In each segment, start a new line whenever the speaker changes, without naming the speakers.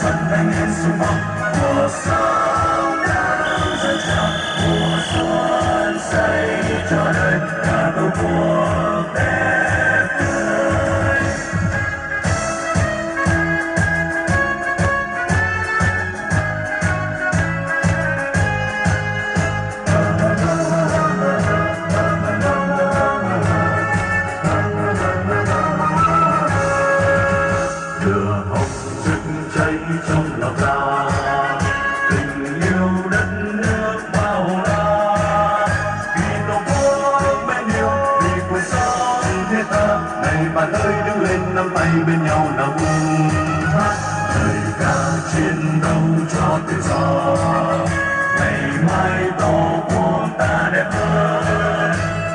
xuân thanh niên sum vọng mùa sống đang dâng trào mùa xuân xây cho đời cả tổ quốc đẹp tươi. Lửa hồng rực cháy trong lòng ta, tình yêu đất nước bao la, vì tổ quốc bên yêu, vì cuộc sống thiết tha. Này bạn ơi đứng lên nắm tay bên nhau nào cùng hát lời ca chiến đấu cho tự do. Ngày mai tổ quốc ta đẹp hơn,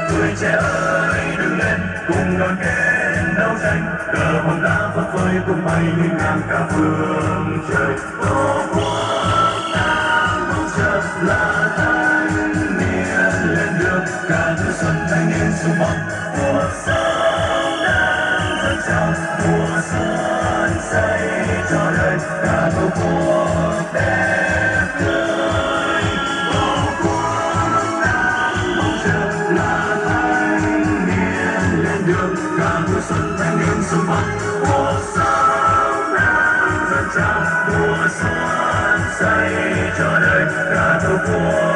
tuổi trẻ ơi đứng lên cùng đoàn kết đấu tranh. Cờ hồng đã phất phới tung bay nghênh ngang cả phương trời. Tổ quốc ta mong chờ là thanh niên lên đường, cả thứ xuân thanh niên sum vọng mùa sống đang dâng trào mùa xuân xây cho đời cả tổ quốc đẹp tươi. Tổ quốc ta mong chờ là thanh niên lên đường, cả thứ xuân thanh niên sum vọng mùa sống đang dâng trào mùa xuân xây cho đời cả tổ quốc